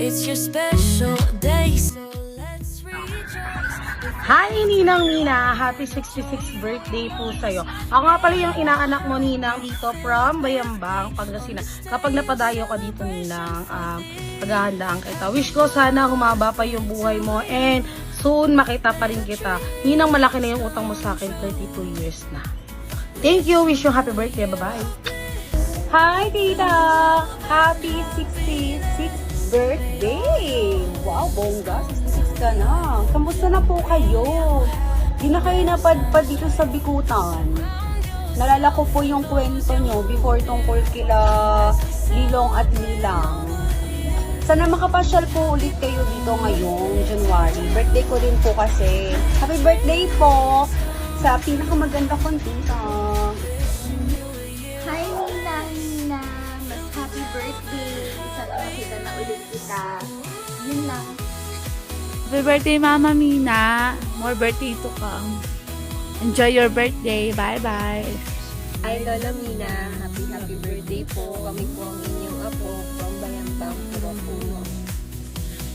It's your special day, so let's rejoice. Hi, Ninang Nina! Happy 66th birthday po sa'yo. Ako nga pala yung inaanak mo, Ninang, dito from Bayambang, Pangasinan. Kapag napadayo ka dito, Ninang, paghahandaan kita. Wish ko sana humaba pa yung buhay mo and soon makita pa rin kita. Ninang, malaki na yung utang mo sa akin, 32 years na. Thank you! Wish you happy birthday. Bye-bye! Hi, Tita! Happy 66th birthday! Wow, bongga! 66 ka na. Kamusta na po kayo? Di na kayo napadpad dito sa Bikutan. Nalala ko po yung kwento nyo before tungkol kila Lilong at Lilang. Sana makapasyal po ulit kayo dito ngayong January. Birthday ko din po kasi. Happy birthday po sa pinakamaganda kong tita. Hi, Nina! Mas happy birthday! Sana makita na ulit kita. Yun lang. Happy birthday, Mama Mina. More birthday to come. Enjoy your birthday. Bye-bye. Hi, Lola Mina. Happy birthday po. Kami po ang inyong apo from Bayambang, Puno.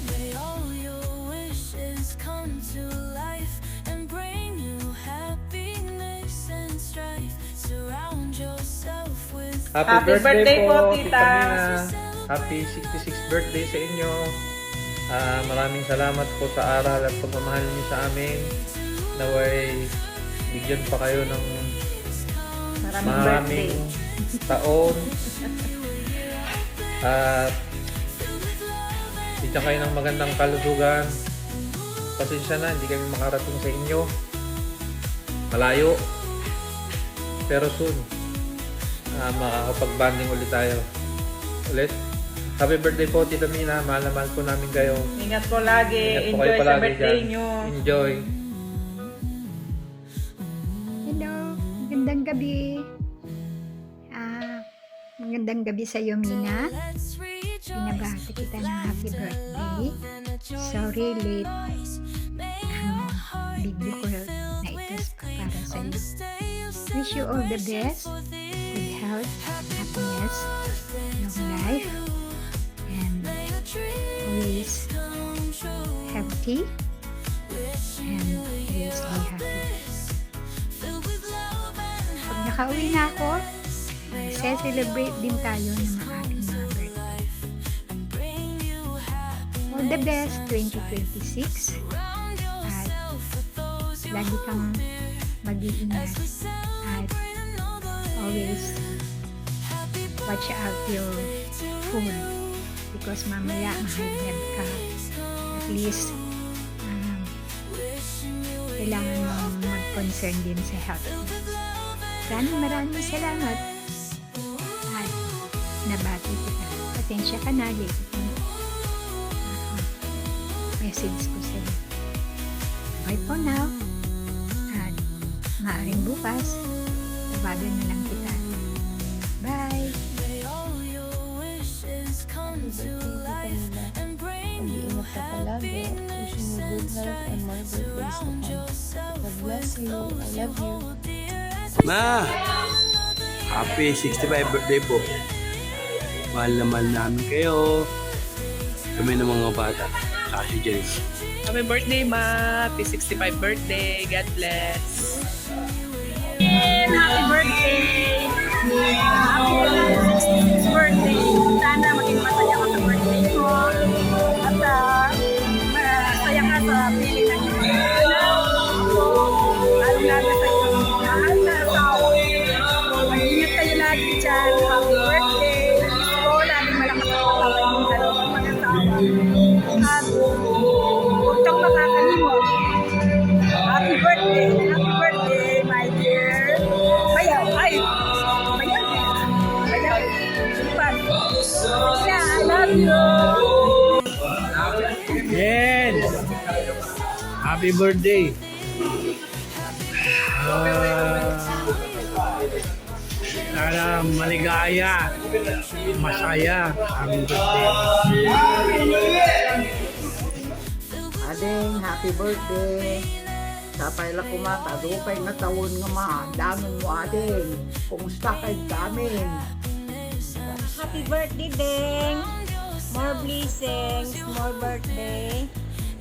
May all your wishes come to life and bring you happiness and strife. Surround yourself with Happy birthday po, Tita. Mina. Happy 66th birthday sa inyo. Maraming salamat po sa aral at pagmamahal niyo sa amin. Naway bigyan pa kayo ng maraming taon. At bigyan kayo ng magandang kalusugan. Pasensya na, hindi kami makarating sa inyo. Malayo. Pero soon, makakapag-banding ulit tayo. Ulit. Happy birthday po, Tita Mina. Mahal na mahal po namin kayo. Ingat po lagi. Ingat po Enjoy kayo sa palagi birthday dyan. nyo. Enjoy. Hello, magandang gabi. Magandang gabi sa iyo, Mina. Pinabati kita ng happy birthday. Sorry, late. Video ko na ito para sa iyo. Wish you all the best. Good health, happiness, long life, and always healthy, and always be happy. Pag nakauwi na ako, celebrate din tayo ng aking mga birthday. All the best 2026 at lagi kang mag-iingat at always watch out your food because mamaya mahal ka. At least kailangan mo mag-concern din sa health. Maraming salamat at nabati kita. Pasensya ka na, late message ko sa'yo. Bye for now. At maaaring bukas, tawagan na lang kita. Bye! May all your wishes come to life and bring you Mag-iingat ka palagi. Wishing you good health and more birthdays to come. God bless you. I love you. Ma! Happy 65 birthday po. Mahal na mahal namin kayo. Kami ng mga bata. Saka si Jens. Happy birthday, Ma! Happy 65 birthday. God bless. Happy birthday! Happy 66th birthday! Sana maging masaya ka sa birthday ko. At masaya ka sa piling ng iyong lalo-lalo sa iyong mahal na asawa. Mag-ingat kayo lagi dyan. Happy birthday! Wish ko laging malakas ang katawan yung dalawang mag-asawa. At huwag kang makakalimot. Happy birthday! Happy birthday, my dear! Bayaw! Ay! Bayaw! Bayaw! Ipan! Yeah, I love you! Jen! Happy birthday! Sana maligaya, masaya ang birthday. Ading, happy birthday. Sapay la kumata, dupay nga taon nga madangan mo ading. Kumusta kay damin? Happy birthday, Deng! More blessings, more birthday.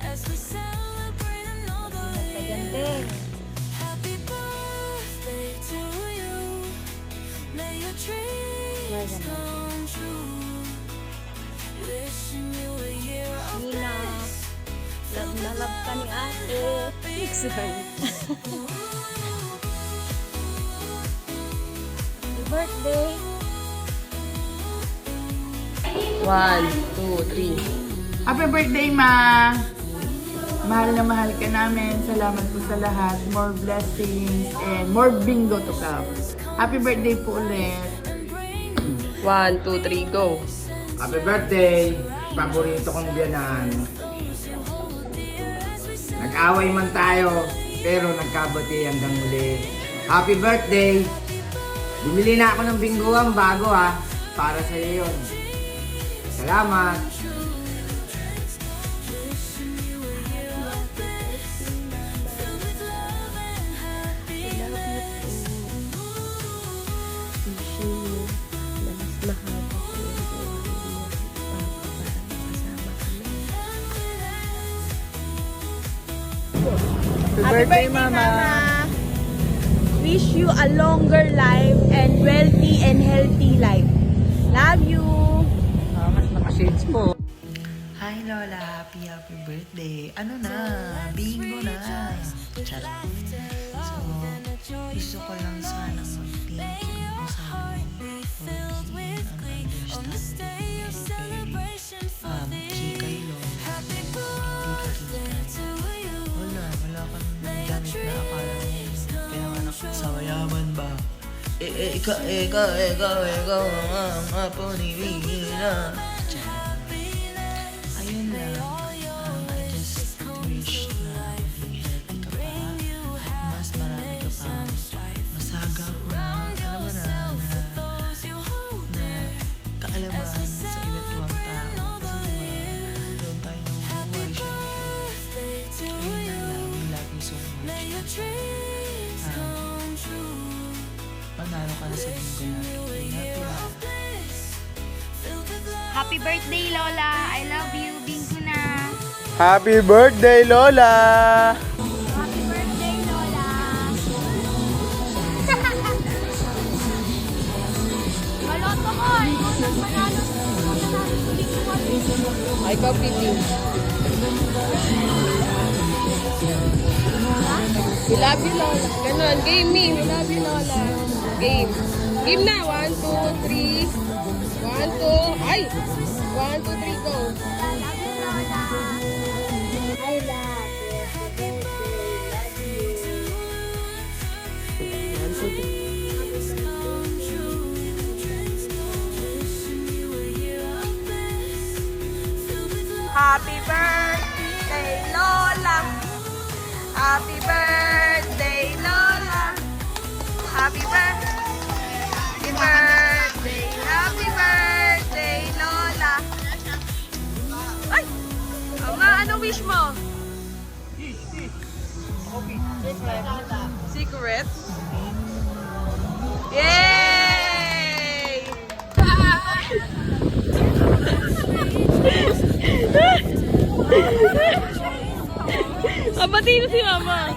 as we celebrate another year. Happy birthday to you. May your dreams come true. Wishing you a year of Nina, love na love ka ni ate. Sorry. Happy birthday. 1, 2, 3. Happy birthday, Ma! Mahal na mahal ka namin. Salamat po sa lahat. More blessings and more bingo to come. Happy birthday po ulit. 1, 2, 3, go. Happy birthday! Paborito kong biyanan. Nag-away man tayo, pero nagkabati hanggang muli. Happy birthday! Bumili na ako ng bingguang bago ha. Para sa'yo yun. Salamat! Happy birthday, Mama! Wish you a longer life and wealthy and healthy life. Love you! Mas naka-shades po. Hi Lola, happy birthday. Ano na, bingo na. Charot. So, gusto ko lang sana mag-thank you sa for being understanding and very kikay Lola. Hindi ka kikay. Wala kang gamit na akala mo. Pinanganak sa mayaman ba? Ikaw ang apo ni Mina. Ayun lang. I just wish na maging healthy ka pa. At mas marami ka pa. Masaga ko na, alam mo na kaalaman sa iba't ibang tao. Kasi diba, doon tayo nabubuhay, syempre. Ayun lang, we love you so much. Panalo ka na sa linggo natin. Happy birthday, Lola! I love you! Bingo na! Happy birthday, Lola! Happy birthday, Lola! Maloto ko! Ikaw nang manalo sa Ay, kapitin. We love you, Lola. Ganon, game me. We love you, Lola. Game. Game na. 1, 2, 3. 1, 2. Ay! 1, 2, 3, go. Happy birthday, Lola! Happy birthday, Lola! Happy birthday, Lola! Ay! Mama, ano wish mo? Secret? Yay! Abati na si Mama.